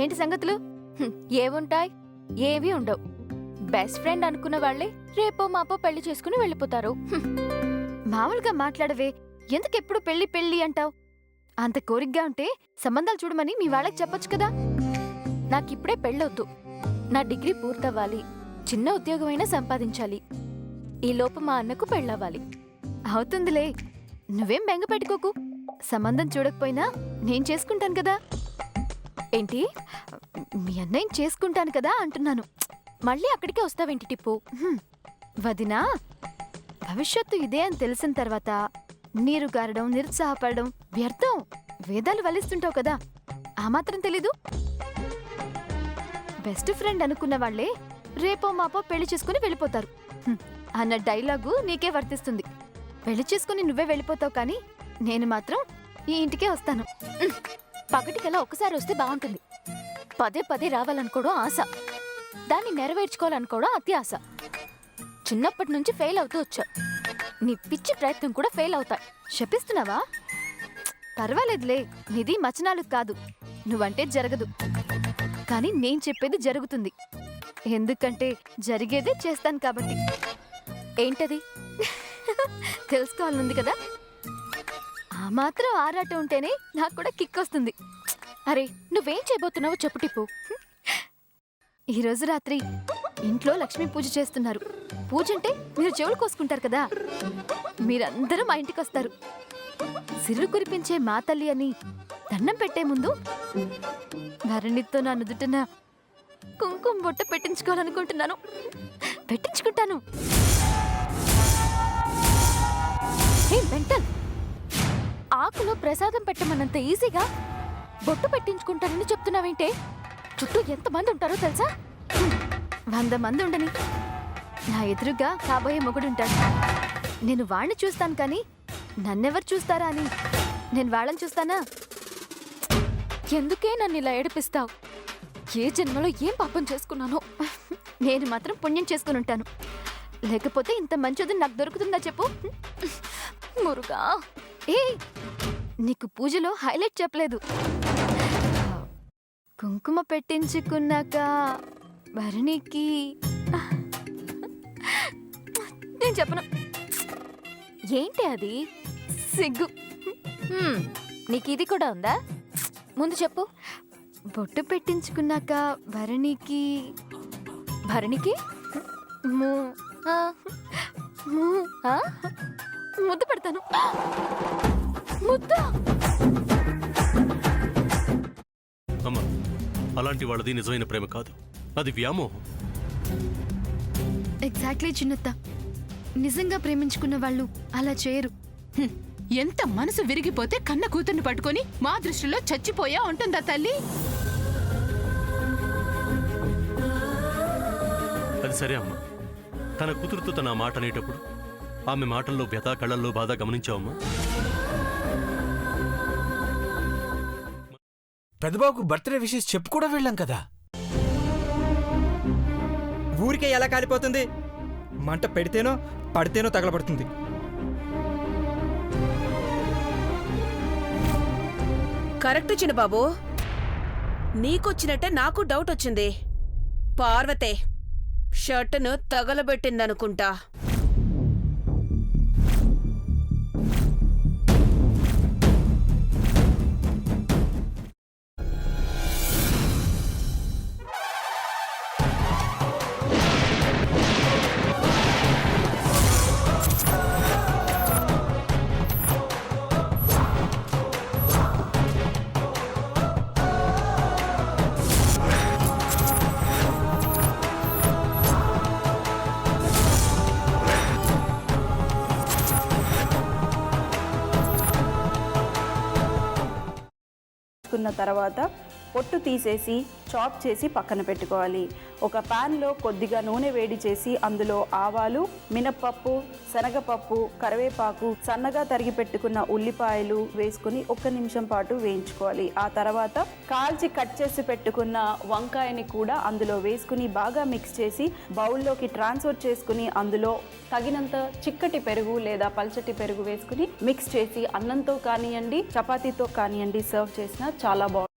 ఏంటి సంగతులు? ఏముంటాయి? ఏవి ఉండవు. బెస్ట్ ఫ్రెండ్ అనుకున్న వాళ్ళే రేపో మాపో పెళ్లి చేసుకుని వెళ్ళిపోతారు. మామూలుగా మాట్లాడవే, ఎందుకెప్పుడు పెళ్లి పెళ్లి అంటావు? అంత కోరికగా ఉంటే సంబంధాలు చూడమని మీ వాళ్ళకి చెప్పొచ్చు కదా. నాకిప్పుడే పెళ్ళొద్దు. నా డిగ్రీ పూర్తవ్వాలి, చిన్న ఉద్యోగమైనా సంపాదించాలి. ఈ లోపు మా అన్నకు పెళ్ళవ్వాలి. అవుతుందిలే, నువ్వేం బెంగ పెట్టుకోకు. సంబంధం చూడకపోయినా నేను చేసుకుంటాను కదా. ఏంటి, మీ అన్నయ్యని చేసుకుంటాను కదా అంటున్నాను. మళ్ళీ అక్కడికే వస్తావేంటి టిప్పు? వదినా, భవిష్యత్తు ఇదే అని తెలిసిన తర్వాత నీరు గారడం, నిరుత్సాహపడడం వ్యర్థం. వేదాలు వలిస్తుంటావు కదా, ఆ మాత్రం తెలీదు? బెస్ట్ ఫ్రెండ్ అనుకున్న వాళ్లే రేపో మాపో పెళ్లి చేసుకుని వెళ్ళిపోతారు అన్న డైలాగు నీకే వర్తిస్తుంది. పెళ్లి చేసుకుని నువ్వే వెళ్ళిపోతావు, కానీ నేను మాత్రం ఈ ఇంటికే వస్తాను. పగటికలా ఒక్కసారి వస్తే బాగుంటుంది. పదే పదే రావాలనుకోవడం ఆశ, దాన్ని నెరవేర్చుకోవాలనుకోవడం అతి ఆశ. చిన్నప్పటి నుంచి ఫెయిల్ అవుతూ వచ్చావు. నీ పిచ్చి ప్రయత్నం కూడా ఫెయిల్ అవుతాయి. శపిస్తున్నావా? పర్వాలేదులే, నిధి మచనాలు కాదు. నువ్వంటే జరగదు, కానీ నేను చెప్పేది జరుగుతుంది. ఎందుకంటే జరిగేదే చేస్తాను కాబట్టి. ఏంటది? తెలుసుకోవాలనుంది కదా. ఆ మాత్రం ఆరాటం ఉంటేనే నాకు కూడా కిక్ వస్తుంది. అరే, నువ్వేం చేయబోతున్నావో చెప్పు టిప్పు. ఈరోజు రాత్రి ఇంట్లో లక్ష్మీ పూజ చేస్తున్నారు. పూజ అంటే మీరు చెవులు కోసుకుంటారు కదా. మీరందరూ మా ఇంటికి వస్తారు. సిరులు కురిపించే మా తల్లి అని దండం పెట్టే ముందు భరణితో నా నుదుటన కుంకుమ బొట్ట పెట్టించుకోవాలనుకుంటున్నాను. పెట్టించుకుంటాను. మెంటల్, ఆకులో ప్రసాదం పెట్టమన్నంత ఈజీగా బొట్టు పెట్టించుకుంటానని చెప్తున్నావేంటే? చుట్టూ ఎంతమంది ఉంటారో తెలుసా? 100 మంది ఉండని. నా ఎదురుగా కాబోయే మొగుడుంటాడు. నేను వాణ్ణి చూస్తాను, కానీ నన్నెవరు చూస్తారా అని నేను వాళ్ళని చూస్తానా? ఎందుకే నన్ను ఇలా ఏడిపిస్తావు? ఏ జన్మలో ఏం పాపం చేసుకున్నానో? నేను మాత్రం పుణ్యం చేసుకుని ఉంటాను, లేకపోతే ఇంత మంచిది నాకు దొరుకుతుందా చెప్పు? మురుగా, ఏ నీకు పూజలో హైలైట్ చెప్పలేదు. కుంకుమ పెట్టించుకున్నాక భరణికి నేను చెప్పను. ఏంటి అది? సిగ్గు. నీకు ఇది కూడా ఉందా? ముందు చెప్పు. బొట్టు పెట్టించుకున్నాక భరణికి ముద్దు పెడతాను. ముద్దు? అమ్మా, అలాంటి వాళ్ళది నిజమైన ప్రేమ కాదు, అది వ్యామోహం. ఎగ్జాక్ట్లీ చిన్నత్త. నిజంగా ప్రేమించుకున్న వాళ్ళు అలా చేయరు. ఎంత మనసు విరిగిపోతే కన్న కూతుర్ని పట్టుకొని మా దృష్టిలో చచ్చిపోయా ఉంటుందా తల్లి? అది సరే అమ్మా, తన కూతురుతో తన మాట అనేటప్పుడు ఆమె మాటల్లో వ్యథ, కళ్ళల్లో బాధ గమనించావమ్మా? పెద్దబాబుకు బర్త్డే విషెస్ చెప్పు కూడా వెళ్ళాం కదా. ఊరికే ఎలా కాలిపోతుంది? మంట పెడితేనో పడితేనో తగలబడుతుంది. కరెక్ట్ చిన్నబాబు, నీకొచ్చినట్టే నాకు డౌట్ వచ్చింది. పార్వతే షర్టును తగలబెట్టిందనుకుంటా. తర్వాత పొట్టు తీసేసి చాప్ చేసి పక్కన పెట్టుకోవాలి. ఒక ప్యాన్లో కొద్దిగా నూనె వేడి చేసి అందులో ఆవాలు, మినప్పప్పు, శనగపప్పు, కరివేపాకు, సన్నగా తరిగి పెట్టుకున్న ఉల్లిపాయలు వేసుకుని 1 నిమిషం పాటు వేయించుకోవాలి. ఆ తర్వాత కాల్చి కట్ చేసి పెట్టుకున్న వంకాయని కూడా అందులో వేసుకుని బాగా మిక్స్ చేసి బౌల్లోకి ట్రాన్స్ఫర్ చేసుకుని అందులో తగినంత చిక్కటి పెరుగు లేదా పల్చటి పెరుగు వేసుకుని మిక్స్ చేసి అన్నంతో కానివ్వండి, చపాతీతో కానివ్వండి సర్వ్ చేసినా చాలా బాగుంటుంది.